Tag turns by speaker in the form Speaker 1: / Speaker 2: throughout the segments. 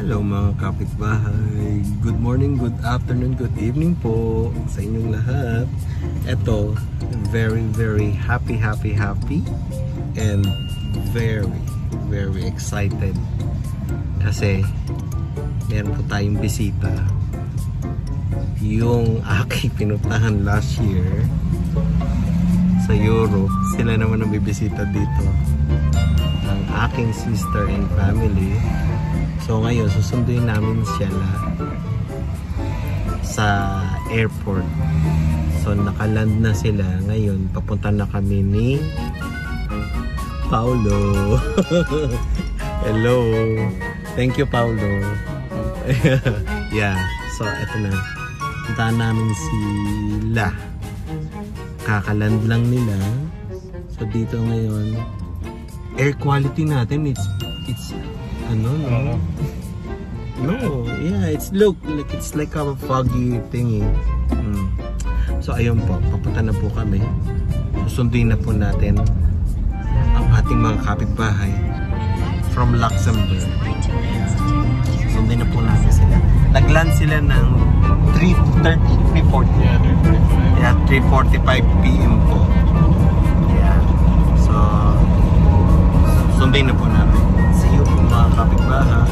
Speaker 1: Hello mga kapitbahay. Good morning, good afternoon, good evening po sa inyong lahat. Ito, very happy and very excited kasi meron po tayong bisita. Yung aking pinuntahan last year sa Europe, sila naman ang bibisita dito, ang aking sister and family. So ngayon, susunduin namin sila sa airport. So nakaland na sila. Ngayon, papunta na kami ni Paulo. Hello. Thank you, Paulo. Yeah. So, eto na. Puntahan namin sila. Kakaland lang nila. So, dito ngayon, air quality natin, it's no, yeah, it's like a foggy thingy. So ayun po, papunta na po kami. Susunduin na po natin ang ating mga kapitbahay from Luxembourg. Susunduin na po natin sila. Nagland sila ng 3:40. Yeah, 3:45 PM po. Yeah. So susunduin na po natin. See you po mga kapitbahay.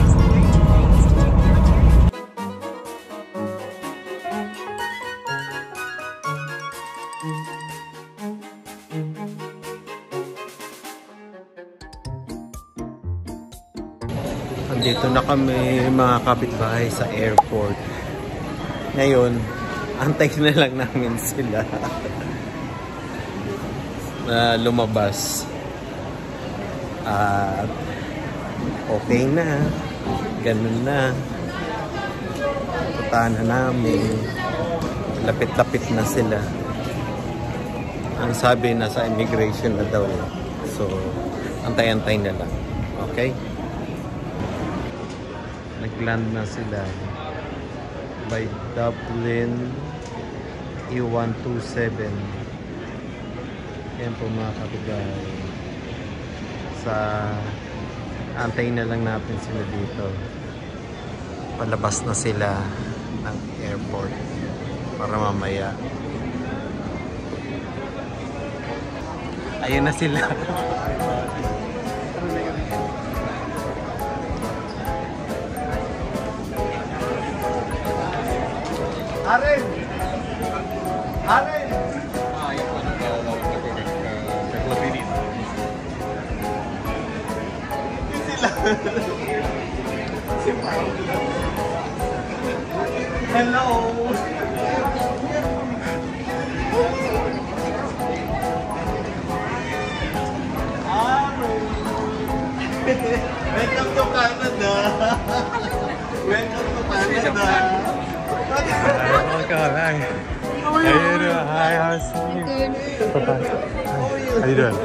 Speaker 1: Andito na kami mga kapitbahay sa airport. Ngayon, antay na lang namin sila na lumabas. At okay na, ganun na. Puntahan na namin. Lapit-lapit na sila. Ang sabi, nasa immigration na daw. So, antay-antay na lang. Okay? Nagland na sila by Dublin E127. Yan po mga kapitbahay. Antayin na lang natin sila dito. Palabas na sila ng airport para mamaya. Ayun na sila. Aren! Hello. Welcome to Canada. Welcome to Canada.
Speaker 2: Hi. Hi, how's you? How you doing?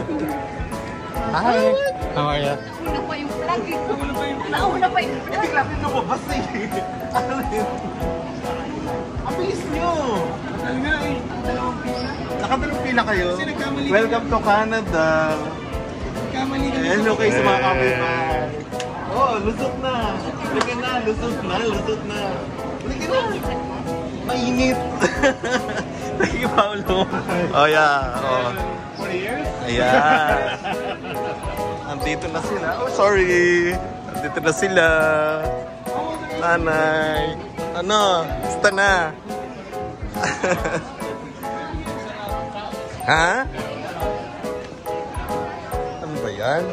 Speaker 2: Hi. How are you?
Speaker 1: Nauna pa yung flag. Grabe lumabas eh. Ang bilis nyo. Matagal nga eh. Nakadalawang pila kayo. Welcome to Canada. Hello kayo sa mga kapitbahay. Oh, lusot na. Halika na, lusot na. Halika na. Mainit. Thank you, Paulo. Oh yeah. Oh. 40 years? Yeah. Andito na sila. Oh, sorry. Andito na sila. Nanay. Ano? Basta na. Ha? Ano ba yan?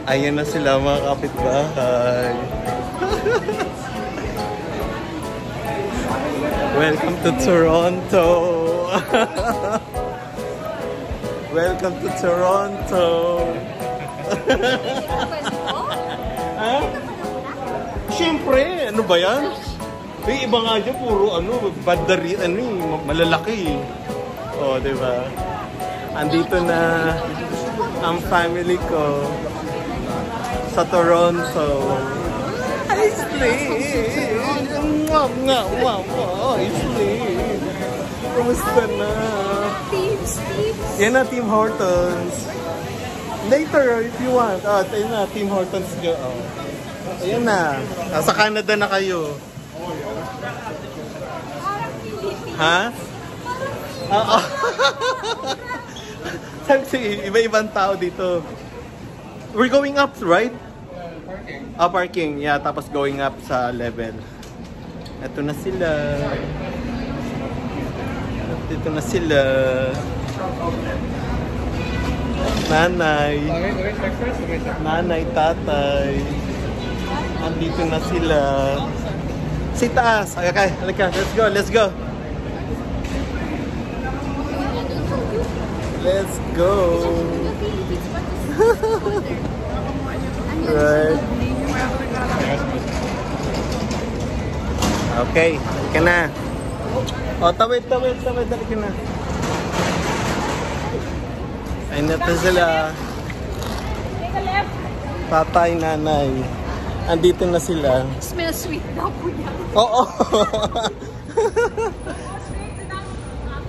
Speaker 1: Ayan na sila mga kapitbahay. Welcome to Toronto. Welcome to Toronto. Ha? Siyempre, ano ba yan? May iba nga dyan, puro bandari, malalaki. Oh, diba? Andito na ang family ko sa Toronto. Hi, Slade! Hi, Slade! Kumusta na?
Speaker 3: Steve.
Speaker 1: Yan na, Tim Hortons. Later, if you want. Oh, tayo na, Tim Hortons go. Oh. Ayan na. Sa Canada na kayo. Ha? Oo. Sabi, iba-ibang tao dito. We're going up, right?
Speaker 2: Parking.
Speaker 1: Parking. Yeah, tapos going up sa level. Ito na sila. Dito na sila. Nanay. Nanay, tatay. Andito na sila. Sa taas. Okay, halika. Let's go, let's go. Let's go. Right. Okay, halika na. O, tawid. Halika na. Ayun na to sila. Tatay, nanay. Andito na sila.
Speaker 3: Smell sweet daw po yan.
Speaker 1: Oo.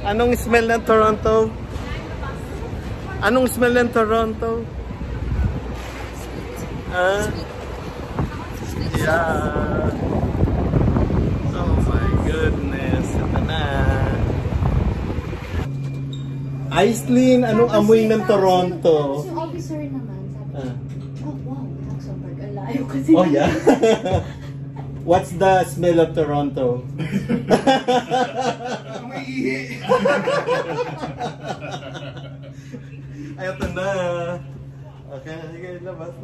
Speaker 1: Anong smell ng Toronto? Anong smell ng Toronto? Yeah. Oh my goodness. Ito na. Aislinn, anong amoy ng Toronto?
Speaker 3: Si officer naman, sabi oh wow, Luxembourg, ang layo kasi.
Speaker 1: Oh yeah? What's the smell of Toronto? Ay, ito na. Okay, sige, labas.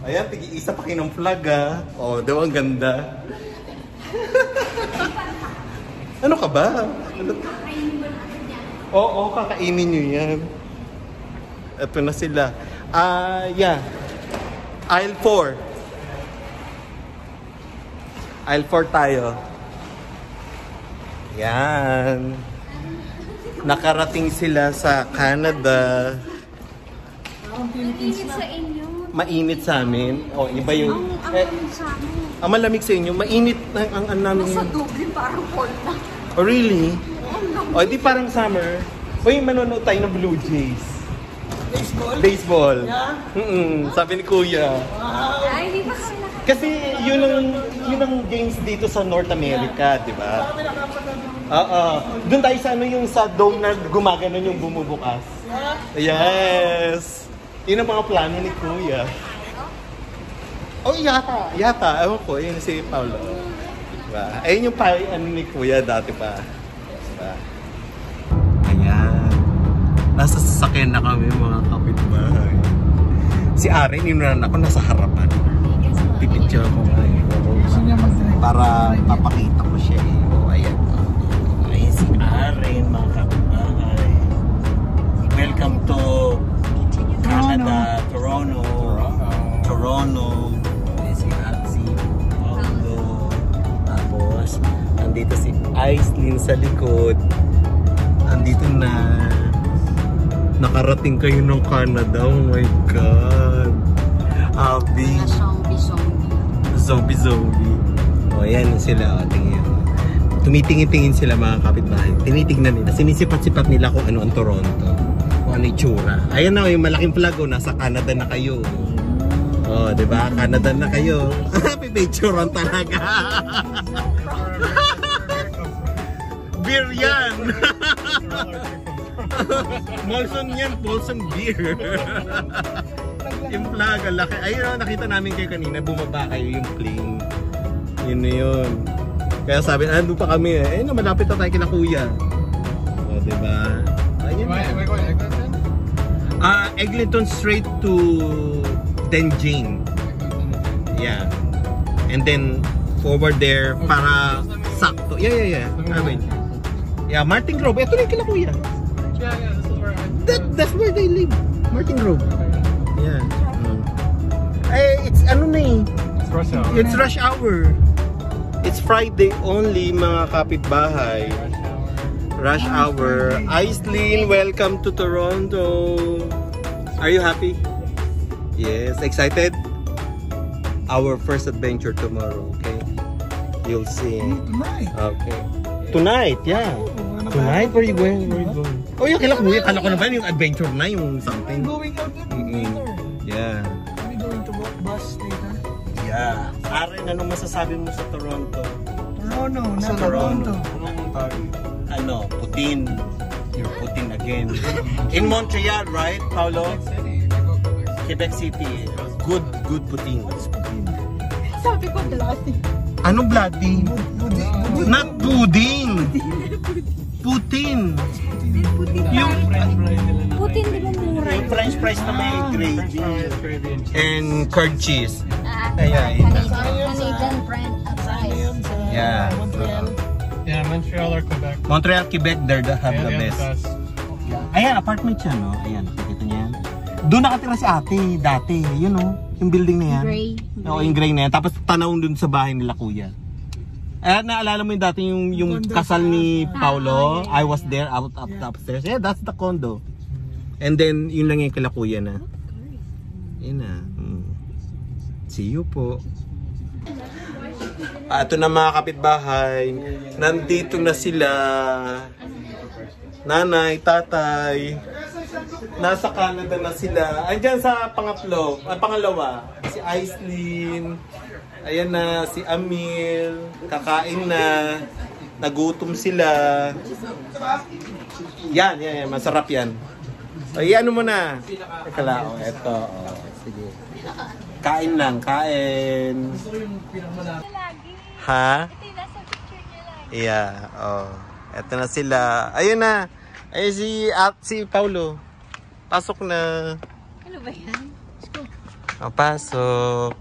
Speaker 1: Ayan, tig-isa pa kinong flag ah. Oh, daw ang ganda. Ano ka ba? Oo, kakainin nyo yan. Ito na sila. Yeah. Aisle 4. Aisle 4 tayo. Yan. Nakarating sila sa Canada.
Speaker 3: Mainit sa inyo.
Speaker 1: Mainit sa amin. O, iba yung...
Speaker 3: Ang sa amin.
Speaker 1: Ang malamig sa inyo, mainit ang namin.
Speaker 3: Nasa Dublin parang cold na.
Speaker 1: Oh, really? O, di parang summer. Uy, manonood tayo ng Blue Jays. Baseball? Yeah? Sabi ni Kuya.
Speaker 3: Ay, di ba sila?
Speaker 1: Kasi yun ang games dito sa North America, di ba? Oo. Doon tayo sa yung sa dome na gumaganon yung bumubukas. Yes! Yun ang mga plano ni Kuya. Oh, yata. Ewan ko, yun si Paolo. Diba? Ayun yung ano ni Kuya dati pa. Diba? Ayan. Nasa sasakyan na kami mga kapitbahay. Si Aren, inunan ako nasa harapan. Pipicture ko nga eh. Para papakita ko siya eh. O, ayan. Ayan si Aren, mga kapitbahay. Welcome to Canada, Toronto. Ayan si Paulo. Tapos, nandito si Aislinn sa likod. Nandito na. Nakarating kayo ng Canada. Oh my God. Abi. Zombie. O, ayan sila. O, tingin. Tumitingin-tingin sila mga kapitbahay. Tinitingnan nila. Sinisipat-sipat nila kung ano ang Toronto. Kung ano itsura. Ayan na, yung malaking flag. O, nasa Canada na kayo. O, diba? Canada na kayo. Pipicturean talaga. Beer yan. Molson yan. Molson beer. Yung flag, ang laki. Ayun, nakita namin kayo kanina, bumaba kayo yung plane. Yun na yun. Kaya sabi, doon pa kami eh. Ayun na, malapit na tayo kila Kuya. O, diba? Ayun na.
Speaker 2: Am I going Eglinton?
Speaker 1: Eglinton straight to Denjing. Yeah. And then, forward there para sakto. Yeah. I mean, yeah, Martin Grove. Ito na yung kila Kuya.
Speaker 2: Yeah, this is where
Speaker 1: That's where they live. Martin Grove. Yeah. It's ano na eh.
Speaker 2: It's rush hour.
Speaker 1: It's rush hour. It's Friday only mga kapitbahay. Rush hour. Aislinn, welcome to Toronto. Are you happy? Yes. Excited? Our first adventure tomorrow, okay? You'll see.
Speaker 2: Tonight.
Speaker 1: Okay. Tonight, yeah. Tonight? Where are you going? Where are you going? Oh, yung kila kuya. Kala ko na ba yung adventure na yung something?
Speaker 4: Going out later.
Speaker 1: Yeah.
Speaker 4: Are we going to bus later?
Speaker 1: Yeah. Aren, anong masasabi mo sa Toronto?
Speaker 4: Toronto,
Speaker 1: Sa
Speaker 4: not Toronto.
Speaker 1: Ano, Putin. You're Putin again. In Montreal, right, Paolo?
Speaker 2: City. I go Quebec City.
Speaker 1: Quebec City. Good Putin.
Speaker 3: Sabi ko bloody.
Speaker 1: Ano bloody? Not pudding. Putin. Yung
Speaker 2: French fries nila na
Speaker 3: Putin di ba mura?
Speaker 1: yung French fries na may
Speaker 2: French
Speaker 1: gravy
Speaker 2: fries, Caribbean cheese.
Speaker 1: and curd cheese.
Speaker 3: Canadian brand fries.
Speaker 1: Yeah.
Speaker 2: Yeah, Montreal or Quebec.
Speaker 1: Montreal, Quebec, they're the have
Speaker 2: Yeah,
Speaker 1: the
Speaker 2: they
Speaker 1: best.
Speaker 2: best.
Speaker 1: Ayan, apartment siya, no? Ayan, nakikita niya yan. Doon nakatira si ate dati. Yun, no? Yung building na yan.
Speaker 3: Gray.
Speaker 1: Oo, yung gray na yan. Tapos tanawin dun sa bahay nila kuya. Naalala mo yung dati yung kasal ni Paulo? I was there upstairs. Yeah, that's the condo. And then, yun lang yung kila kuya na. Yun na. See you po. Ito na mga kapitbahay. Nandito na sila. Nanay, tatay. Nasa Canada na sila. Andyan sa pangalawa. Si Aislinn. Ayan na, si Amil. Kakain na. Nagutom sila. Yan. Masarap yan. Ay, ano mo na? Teka lang. Eto. Sige. Kain lang. Kain. Ha? Yeah. Eto na sila. Ayun na. Ayun si Paulo. Pasok na.
Speaker 3: Ano ba yan?
Speaker 1: Pasok.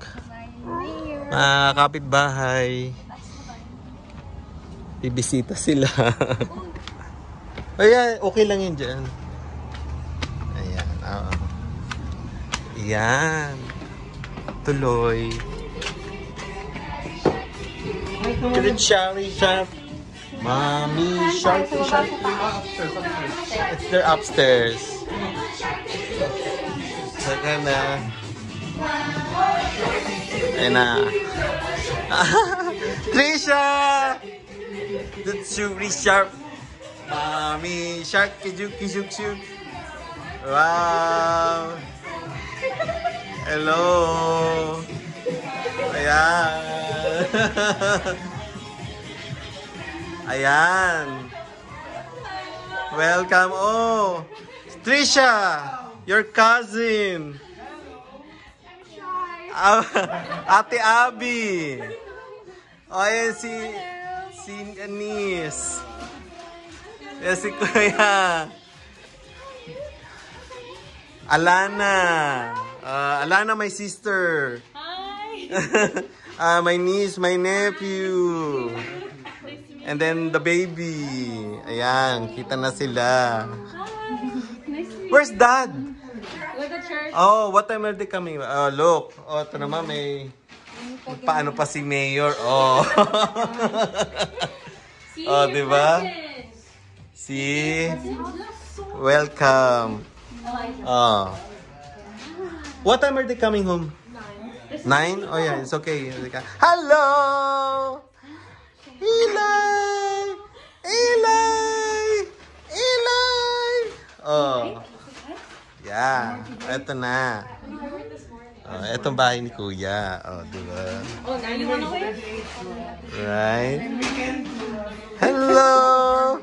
Speaker 1: Mga kapitbahay. Bibisita sila. Ayan, okay lang yun dyan. Ayan, Ayan. Tuloy. Richard. Mommy, shark. It's their upstairs. Saka na. Ayan na. Trisha! That's really sharp. Mommy, shark, kijuk. Wow! Hello! Ayan! Ayan! Welcome! Oh! Trisha! Your cousin! Ate Abby! O, ayan si Anis. Ayan si Kuya. Alana. Alana, my sister. Hi! My niece, my nephew. And then the baby. Ayan, kita na sila. Where's Dad? Oh, what time are they coming? Oh, look. Oh, ito naman may... Paano pa si Mayor? Oh. Oh, di ba? See? Welcome. Oh. What time are they coming home? 9? Oh, yeah. It's okay. Hello! Eli! Oh. Yeah. Ito na. Oh, etong bahay ni Kuya. Oh, diba? Right? Hello!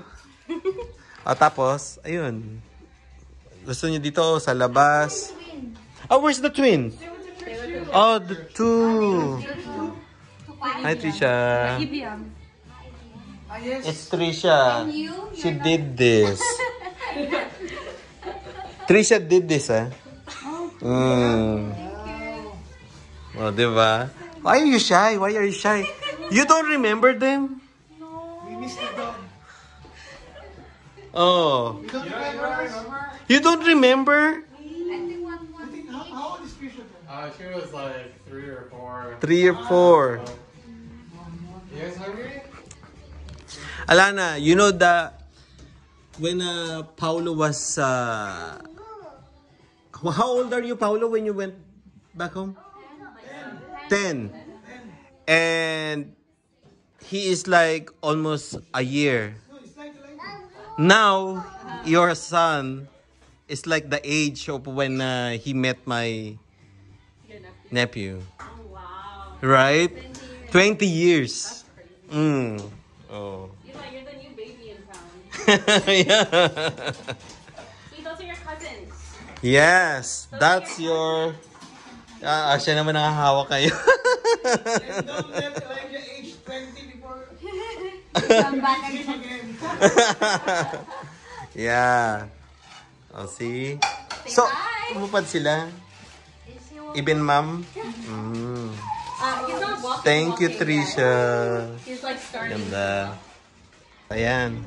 Speaker 1: Oh, tapos, ayun. Gusto niyo dito sa labas. Oh, where's the twins? Oh, the two. Hi, Trisha. It's Trisha. She did this. Trisha did this, eh? Oh, diba? Why are you shy? Why are you shy? You don't remember them?
Speaker 4: No. We missed the dog.
Speaker 1: Oh.
Speaker 4: You don't remember?
Speaker 1: You don't remember?
Speaker 4: How old is Trisha?
Speaker 2: She was like 3 or 4.
Speaker 1: 3 or 4.
Speaker 2: You guys hungry?
Speaker 1: Alana, you know that when Paulo was... how old are you, Paulo, when you went back home? 10. And he is like almost a year. Now, your son is like the age of when he met my nephew.
Speaker 5: Oh, wow.
Speaker 1: Right? 20
Speaker 5: That's
Speaker 1: years.
Speaker 5: crazy.
Speaker 1: Oh.
Speaker 5: You're the new baby in town.
Speaker 1: Yeah.
Speaker 5: See, those are your cousins.
Speaker 1: Yes, that's your... siya naman nakahawak kayo.
Speaker 4: Don't let Elijah age 20 before
Speaker 3: Come back again.
Speaker 1: Yeah. Oh, see? So, umupad sila? Even ma'am? Mm.
Speaker 5: He's not walking.
Speaker 1: Thank you,
Speaker 5: walking yet.
Speaker 1: Trisha.
Speaker 5: He's like starting.
Speaker 1: Ganda. Ayan.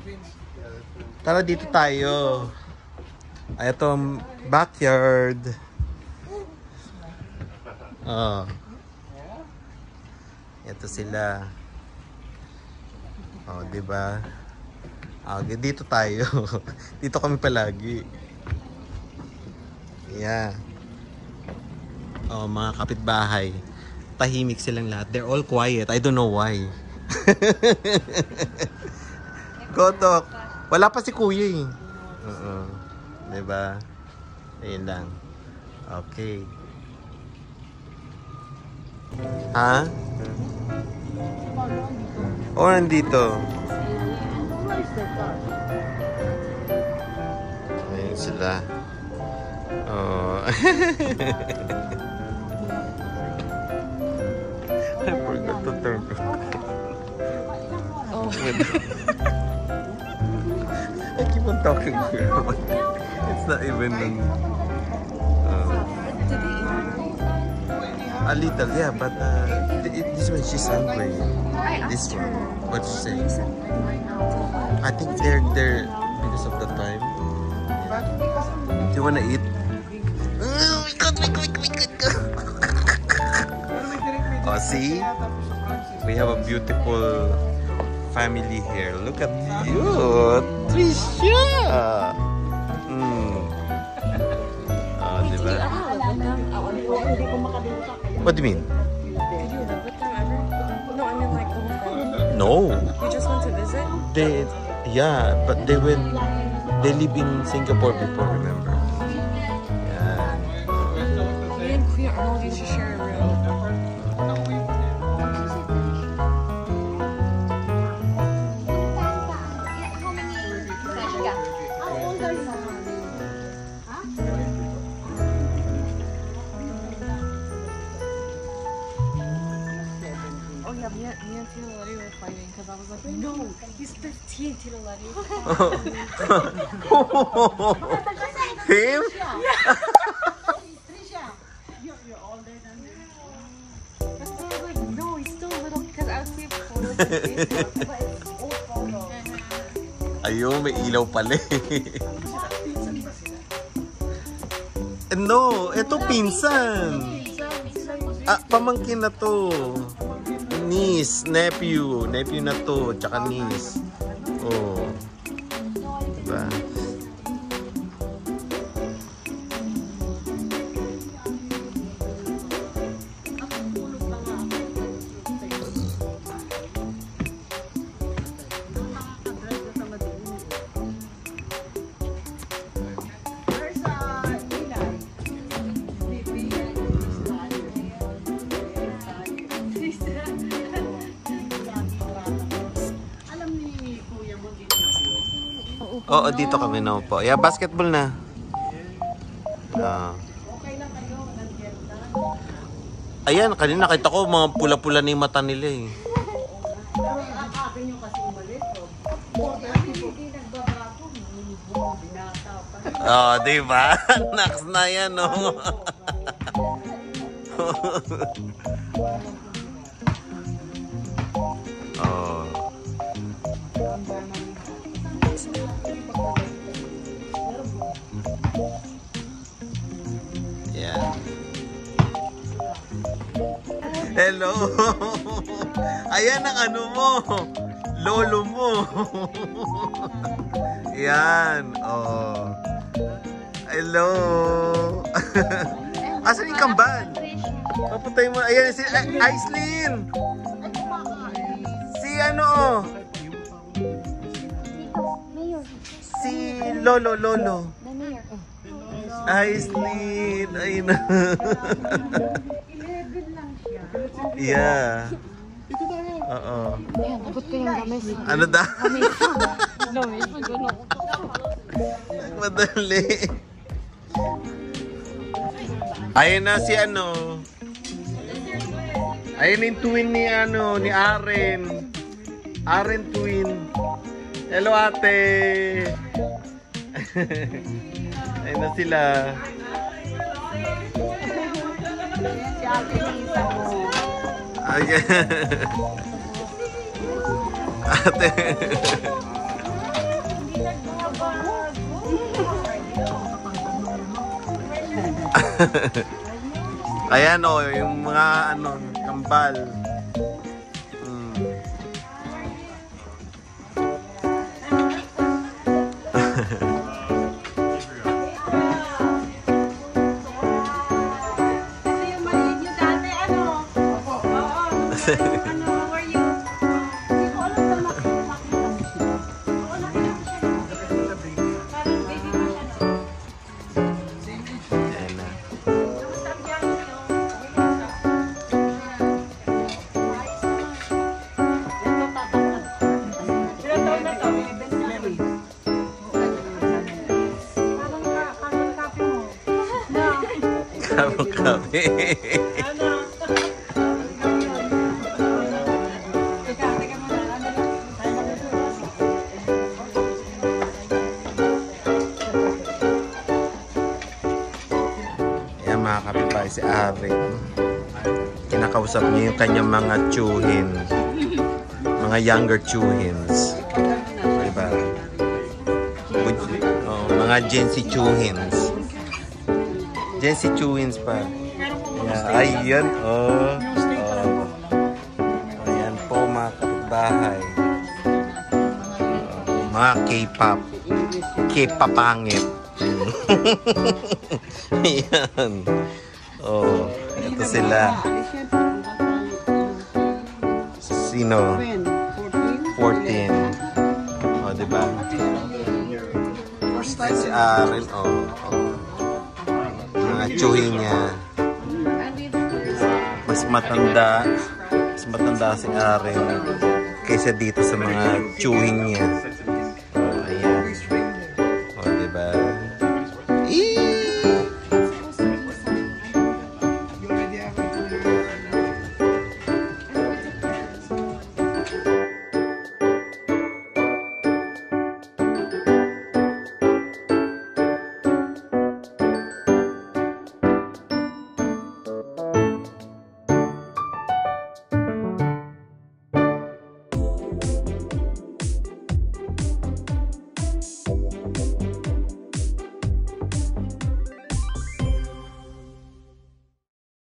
Speaker 1: Tara dito tayo. Ay, itong backyard. Oh. Ito sila. Oh, di ba? Okay, dito tayo. Dito kami palagi. Yeah. Oh, mga kapitbahay. Tahimik silang lahat. They're all quiet. I don't know why. Kotok. Wala pa si Kuya eh. Diba? Ayun lang. Okay. Ha? O, nandito. Ayun sila. Oh. I forgot to turn. Oh. I keep on talking to her. It's not even... a little, yeah, but this one she's hungry. This one, what you say? I think they're because of the time. Do you wanna eat? Oh, see, we have a beautiful family here. Look at you, Trisha. Oh, diba? What do you mean?
Speaker 6: Did you live with them ever? No, I mean like the whole family.
Speaker 1: No.
Speaker 6: You just went to visit?
Speaker 1: Yeah, but they live in Singapore before, remember? Yeah.
Speaker 6: Me and Queen Arnold used to share a room. Oh yeah, me and Tito Letty were fighting because I was like, no, he's 15, Tito Letty.
Speaker 1: Him?
Speaker 6: Like, no, he's still little because I would see photos of Facebook, but it's old photos.
Speaker 1: Ayun, may ilaw pala eh. No, ito pinsan. Pamangkin na to. Niece, nephew na to, tsaka niece. Oh. Diba? Oo, dito kami na po. Yeah, basketball na. Ayan, kanina nakita ko mga pula-pula na yung mata nila eh. Oh, diba? Next na yan, no? Oh. Yeah. Hello. Ayan ang ano mo. Lolo mo. Yan. Oh. Hello. Asan yung kambal? Paputay mo. Ayan si Aislinn. Si ano? si Lolo.
Speaker 6: Naniya.
Speaker 1: Ay, Slin. Ay, na.
Speaker 6: 11 lang siya.
Speaker 1: Yeah. Oo.
Speaker 6: Ayan, abot ko yung gamis.
Speaker 1: Ano daw?
Speaker 6: Gamis, magano.
Speaker 1: Madali. Ayun na si ano. Ayun yung twin ni ano, ni Aren. Aren twin. Hello, ate. Ayun na sila.
Speaker 6: Si Ate Lisa mo.
Speaker 1: Okay. Ate. Ayan o, yung mga ano, kambal.
Speaker 5: Ito yung maliit nyo dati, ano? Oo. Ano, how are you? Hindi ko alam na makita siya. Oo, nakita ko siya. Parang baby pa siya, no?
Speaker 1: Ayan na.
Speaker 5: Yung sabi niya, ilang taon na to?
Speaker 1: Kape. Ayan mga kapitbahay, si Aren. Kinakausap niya yung kanyang mga tsuhin. Mga younger tsuhins. Diba? Oh, mga Gen Z tsuhins. Gen Z tsuhins pa. Yeah, ayan. Oh. Ayan po mga kapitbahay. Mga K-pop. K-papangit. Ayan. Oh, ito sila. Sino? 14. Oh, diba? Ayan si Aren. Oh. Mga tsuhin niya. Mas matanda si Aren kaysa dito sa mga tsuhin niya.